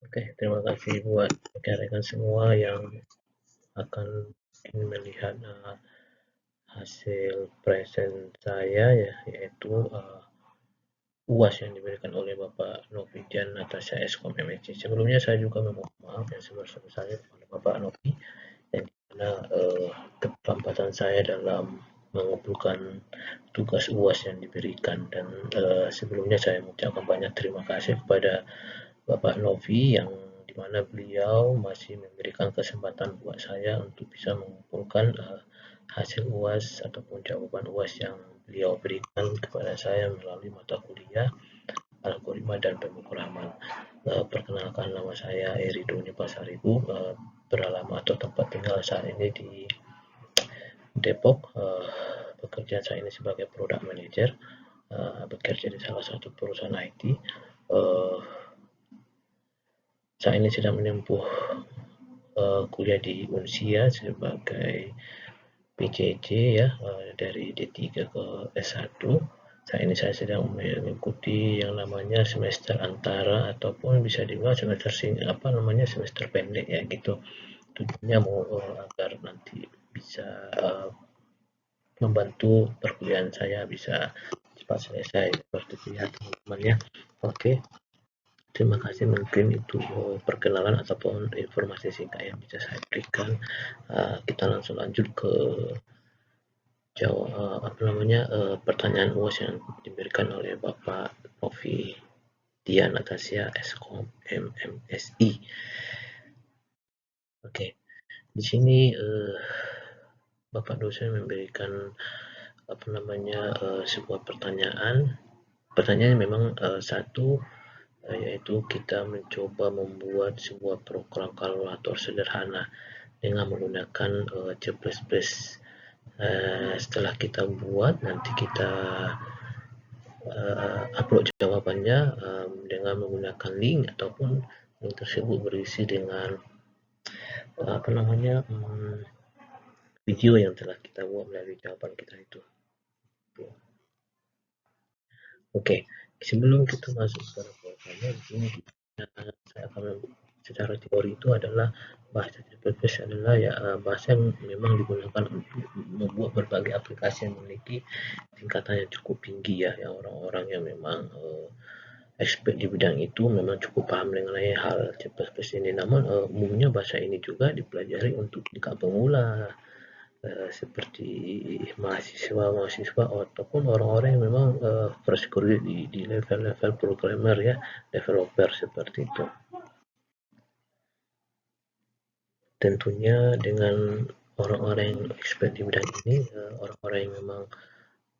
Oke, terima kasih buat rekan-rekan semua yang akan melihat hasil present saya ya, yaitu UAS yang diberikan oleh Bapak Novidian Natasha Eskom MSc. Sebelumnya saya juga memohon maaf yang sebesar-besarnya kepada Bapak Novi yang dimana keterlambatan saya dalam mengumpulkan tugas UAS yang diberikan, dan sebelumnya saya mengucapkan banyak terima kasih kepada Bapak Novi yang dimana beliau masih memberikan kesempatan buat saya untuk bisa mengumpulkan hasil UAS ataupun jawaban UAS yang beliau berikan kepada saya melalui mata kuliah algoritma dan pemrograman. Perkenalkan, nama saya Eri Doni Pasaribu, beralamat atau tempat tinggal saat ini di Depok. Pekerjaan saya ini sebagai product manager, bekerja di salah satu perusahaan IT. Saat ini sedang menempuh kuliah di Unsia sebagai PJJ ya, dari D3 ke S1. Saat ini saya sedang mengikuti yang namanya semester antara ataupun bisa dibilang semester pendek ya gitu. Tujuannya mau agar nanti bisa membantu perkuliahan saya bisa cepat selesai seperti itu ya teman-teman ya. Oke. Terima kasih, mungkin itu perkenalan ataupun informasi singkat yang bisa saya berikan. Kita langsung lanjut ke pertanyaan UAS yang diberikan oleh Bapak Novi Dian Natasha Eskom MMSI. Oke, di sini Bapak dosen memberikan sebuah pertanyaan. Pertanyaannya memang satu, yaitu kita mencoba membuat sebuah program kalkulator sederhana dengan menggunakan C++. Setelah kita buat, nanti kita upload jawabannya dengan menggunakan link, ataupun link tersebut berisi dengan video yang telah kita buat melalui jawaban kita itu. Oke, sebelum kita masuk ke programnya, di sini saya akan secara teori itu adalah bahasa C++ adalah ya bahasa yang memang digunakan untuk membuat berbagai aplikasi yang memiliki tingkatan yang cukup tinggi ya, yang orang-orang yang memang expert di bidang itu memang cukup paham mengenai hal C++ ini. Namun umumnya bahasa ini juga dipelajari untuk tingkat pemula, seperti mahasiswa ataupun orang-orang yang memang fresh graduate di level-level programmer ya, developer seperti itu. Tentunya dengan orang-orang yang expert di bidang ini, orang-orang yang memang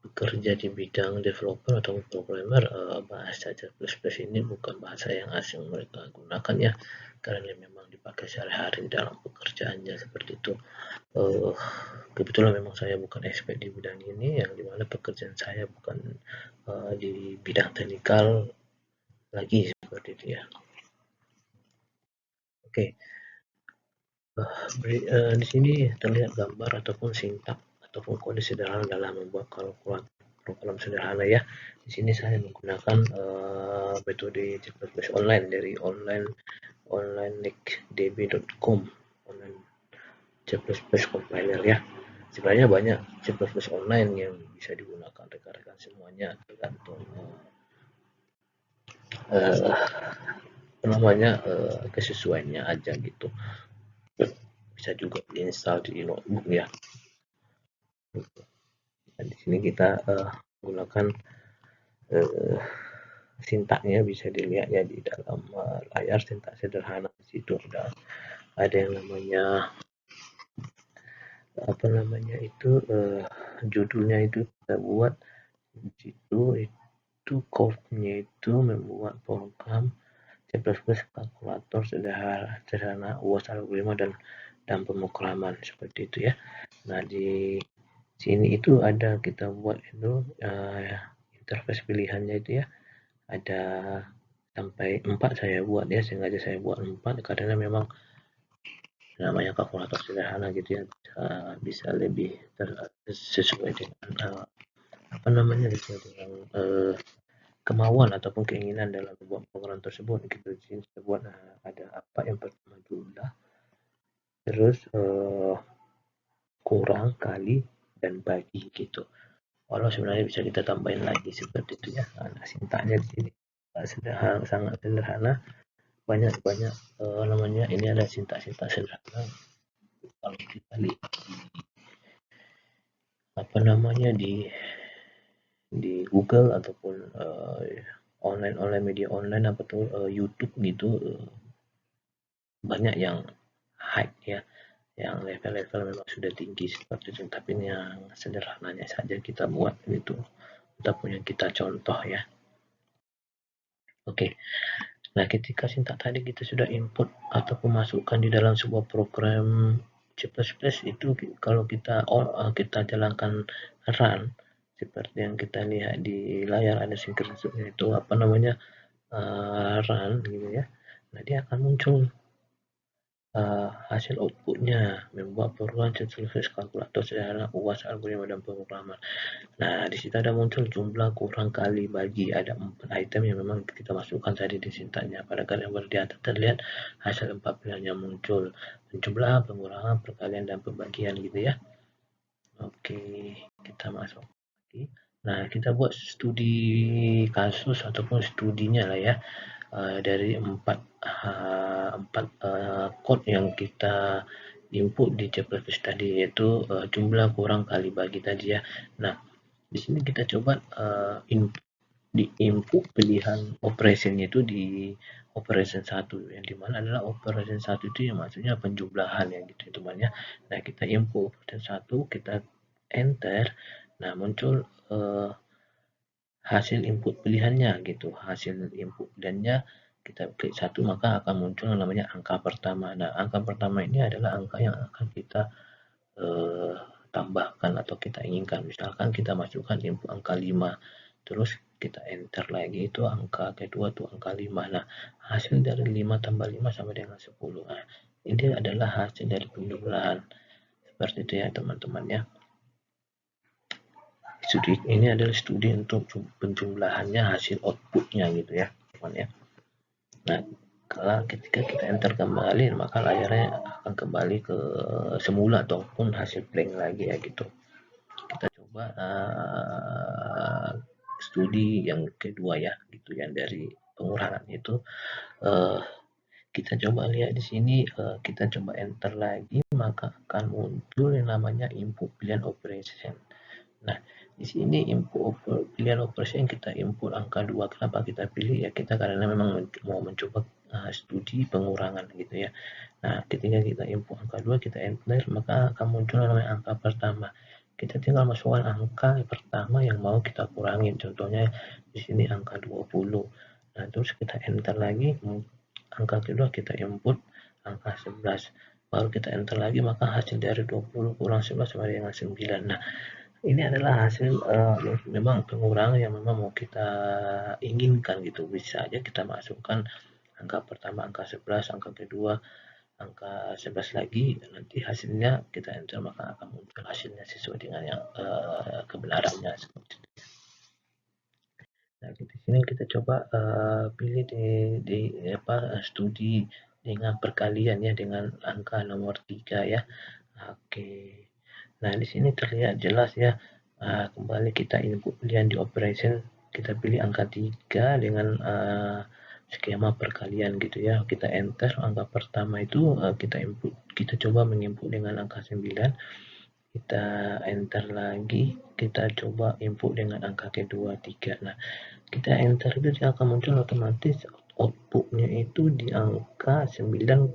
bekerja di bidang developer atau programmer, bahasa C++ ini bukan bahasa yang asing mereka gunakan ya, karena memang dipakai sehari-hari dalam pekerjaannya seperti itu. Kebetulan memang saya bukan expert di bidang ini, yang dimana pekerjaan saya bukan di bidang teknikal lagi seperti itu ya. Oke, di sini terlihat gambar ataupun sintak ataupun kode sederhana dalam membuat kalkulator program sederhana ya. Di sini saya menggunakan metode C++ online dari onlinedb.com, online C++ compiler ya. Sebenarnya banyak C++ online yang bisa digunakan rekan-rekan semuanya, tergantung kesesuaiannya aja gitu. Bisa juga diinstal di notebook ya. Dan di sini kita gunakan sintaknya, bisa dilihat ya di dalam layar, sintak sederhana. Di situ ada yang namanya judulnya itu kita buat di situ, itu code-nya itu membuat program C++ kalkulator sederhana UAS algoritma dan pemrograman seperti itu ya. Nah, di sini itu ada kita buat itu interface pilihannya itu ya, ada sampai 4 saya buat ya, sengaja saya buat 4 karena memang namanya kalkulator sederhana gitu ya, bisa lebih sesuai dengan sesuai dengan kemauan ataupun keinginan dalam membuat program tersebut. Kita di sini buat ada terus kurang, kali, dan bagi gitu. Walau sebenarnya bisa kita tambahin lagi seperti itu ya. Nah, sintaknya di sini sederhana, sangat sederhana, banyak namanya, ini ada sintak-sintak sederhana. Kalau kita lihat apa namanya di Google ataupun online media online apa tuh YouTube gitu, banyak yang hype ya, yang level-level memang sudah tinggi seperti itu, tapi ini yang sederhananya saja kita buat gitu, kita punya kita contoh ya. Oke, nah ketika sintak tadi kita sudah input atau masukkan di dalam sebuah program C++ itu, kalau kita jalankan run seperti yang kita lihat di layar, ada sinkronnya itu apa namanya, run gitu ya. Nah, dia akan muncul hasil outputnya, membuat perubahan sintaksis kalkulator sederhana, UAS, algoritma, dan pemrograman. Nah, di situ ada muncul jumlah, kurang, kali, bagi. Ada 4 item yang memang kita masukkan tadi di sintaknya. Pada gambar di atas terlihat hasil 4 pilihan yang muncul, penjumlahan, pengurangan, perkalian, dan pembagian gitu ya. Oke, kita masuk lagi. Nah, kita buat studi kasus ataupun studinya lah ya. Dari empat code yang kita input di C++ tadi, yaitu jumlah, kurang, kali, bagi tadi ya. Nah, di sini kita coba di input pilihan operationnya itu di operation 1, yang dimana adalah operation 1 itu yang maksudnya penjumlahan ya gitu teman ya. Nah, kita input operation 1, kita enter, nah muncul hasil input pilihannya gitu, hasil input pilihannya kita klik 1, maka akan muncul namanya angka pertama. Nah, angka pertama ini adalah angka yang akan kita tambahkan atau kita inginkan. Misalkan kita masukkan input angka 5, terus kita enter lagi, itu angka kedua tuh angka 5. Nah, hasil dari 5 tambah 5 sama dengan 10. Nah, ini adalah hasil dari penjumlahan. Seperti itu ya teman-teman ya. Studi ini adalah studi untuk penjumlahannya, hasil outputnya gitu ya teman ya. Nah, kalau ketika kita enter kembali, maka layarnya akan kembali ke semula ataupun hasil blank lagi ya gitu. Kita coba studi yang kedua ya gitu, yang dari pengurangan itu. Kita coba lihat di sini, kita coba enter lagi, maka akan muncul yang namanya input pilihan operation. Nah, di sini input pilihan operation kita input angka 2. Kenapa kita pilih ya, kita karena memang mau mencoba studi pengurangan gitu ya. Nah, ketika kita input angka 2, kita enter, maka akan muncul namanya angka pertama. Kita tinggal masukkan angka pertama yang mau kita kurangin. Contohnya di sini angka 20. Nah, terus kita enter lagi, angka kedua kita input angka 11. Baru kita enter lagi, maka hasil dari 20 kurang 11 sama dengan 9. Nah, ini adalah hasil memang pengurangan yang memang mau kita inginkan gitu. Bisa aja kita masukkan angka pertama angka 11, angka kedua angka 11 lagi, nanti hasilnya kita enter, maka akan muncul hasilnya sesuai dengan yang kebenarannya seperti itu. Nah, di sini kita coba pilih di studi dengan perkalian ya, dengan angka nomor 3 ya. Oke. Nah, di sini terlihat jelas ya. Kembali kita input pilihan di operation, kita pilih angka 3 dengan skema perkalian gitu ya. Kita enter angka pertama itu, kita input, kita coba menginput dengan angka 9. Kita enter lagi, kita coba input dengan angka kedua 3. Nah, kita enter itu dia akan muncul otomatis outputnya itu di angka 9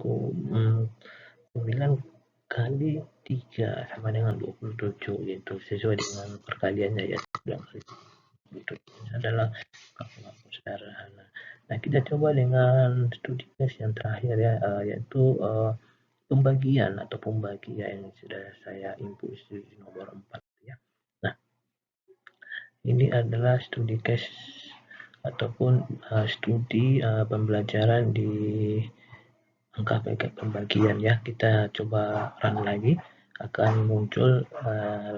kali 3 sama dengan 27 gitu, sesuai dengan perkaliannya ya. 9 kali 27 adalah kalkulator sederhana. Nah, kita coba dengan studi case yang terakhir ya, yaitu pembagian atau pembagian yang sudah saya input studi nomor 4 ya. Nah, ini adalah studi case ataupun studi pembelajaran di angka paket pembagian ya. Kita coba run lagi, akan muncul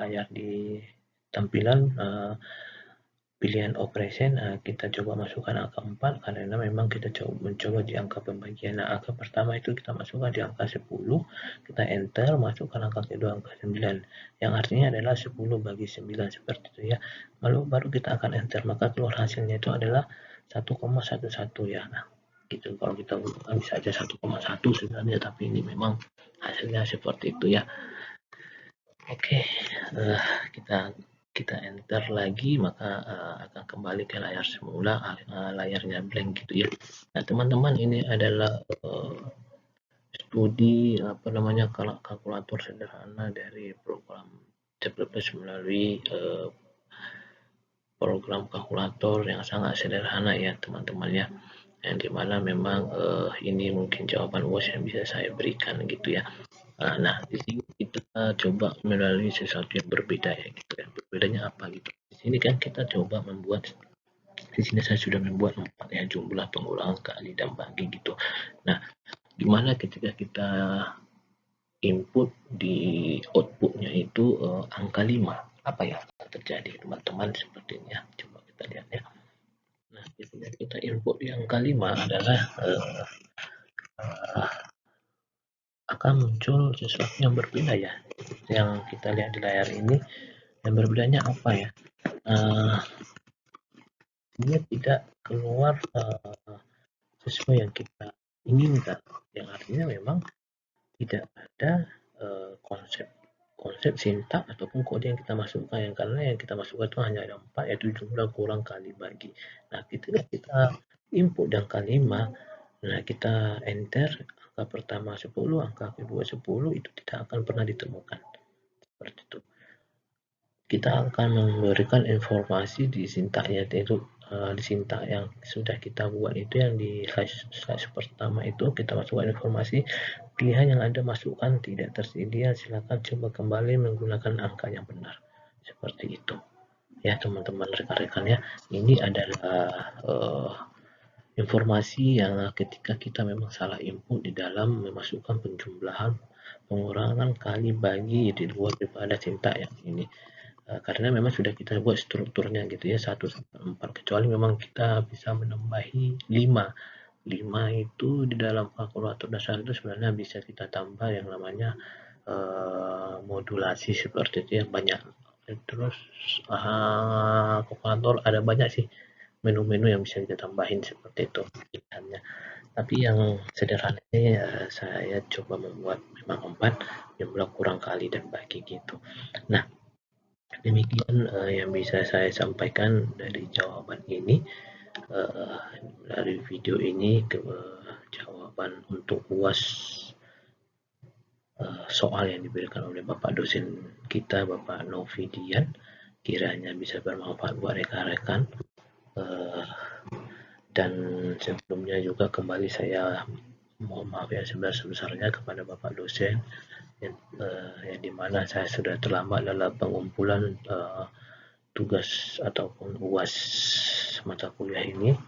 layar di tampilan pilihan operation, kita coba masukkan angka 4 karena memang kita mencoba di angka pembagian. Nah, angka pertama itu kita masukkan di angka 10, kita enter, masukkan angka kedua angka 9, yang artinya adalah 10 bagi 9 seperti itu ya. Lalu baru kita akan enter, maka keluar hasilnya itu adalah 1,11 ya. Nah, gitu. Kalau kita bisa aja 1,1 sebenarnya, tapi ini memang hasilnya seperti itu ya. Oke, kita enter lagi, maka akan kembali ke layar semula, layarnya blank gitu ya. Nah, teman-teman, ini adalah studi kalkulator sederhana dari program C++ melalui program kalkulator yang sangat sederhana ya teman-teman ya, yang dimana memang ini mungkin jawaban UAS yang bisa saya berikan gitu ya. Nah, di sini kita coba melalui sesuatu yang berbeda ya gitu kan. Berbedanya apa gitu. Di sini kan kita coba membuat, di sini saya sudah membuat 4 ya, jumlah pengulangan kali dan bagi gitu. Nah, gimana ketika kita input di outputnya itu angka 5, apa yang akan terjadi teman-teman sepertinya. Coba kita lihat ya. Nah, ketika kita input di angka 5 adalah akan muncul sesuatu yang berbeda ya, yang kita lihat di layar ini. Yang berbedanya apa ya, dia tidak keluar sesuai yang kita inginkan, yang artinya memang tidak ada konsep sintak ataupun kode yang kita masukkan, yang karena yang kita masukkan itu hanya ada 4, yaitu jumlah kurang kali bagi. Nah, ketika kita input di angka 5, nah kita enter, angka pertama 10, angka kedua 10, itu tidak akan pernah ditemukan seperti itu. Kita akan memberikan informasi di sintaknya, yaitu di sintak yang sudah kita buat itu, yang di slide pertama itu kita masukkan informasi pilihan yang Anda masukkan tidak tersedia, silakan coba kembali menggunakan angka yang benar, seperti itu ya teman-teman rekan-rekan ya. Ini adalah informasi yang ketika kita memang salah input di dalam memasukkan penjumlahan, pengurangan, kali, bagi di luar daripada sintak yang ini. Karena memang sudah kita buat strukturnya gitu ya, 1 sampai 4, kecuali memang kita bisa menambahi 5 itu di dalam kalkulator dasar itu sebenarnya bisa kita tambah yang namanya modulasi seperti itu ya, banyak. Terus kalkulator ada banyak sih menu-menu yang bisa kita tambahin seperti itu pilihannya. Tapi yang sederhana ini saya coba membuat memang 4, jumlah kurang kali dan bagi gitu. Nah, demikian yang bisa saya sampaikan dari jawaban ini, dari video ini ke jawaban untuk UAS soal yang diberikan oleh Bapak dosen kita, Bapak Novidian. Kiranya bisa bermanfaat buat rekan-rekan. Dan sebelumnya juga kembali saya mohon maaf yang sebesar-besarnya kepada Bapak dosen, yang dimana saya sudah terlambat dalam pengumpulan tugas ataupun UAS mata kuliah ini.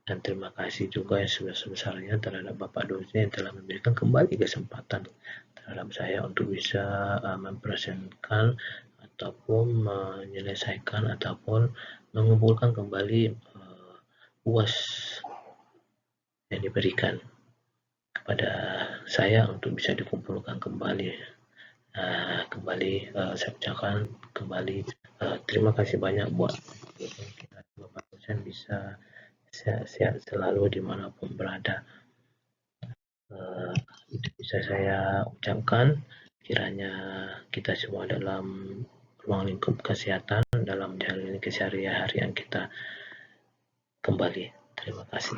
Dan terima kasih juga yang sebesar-besarnya terhadap Bapak dosen yang telah memberikan kembali kesempatan terhadap saya untuk bisa mempresentasikan ataupun menyelesaikan ataupun mengumpulkan kembali UAS yang diberikan kepada saya untuk bisa dikumpulkan kembali. Saya ucapkan kembali terima kasih banyak buat Bapak dosen, bisa sehat selalu dimanapun berada. Itu bisa saya ucapkan. Kiranya kita semua dalam ruang lingkup kesehatan dalam menjalani keseharian kita kembali. Terima kasih.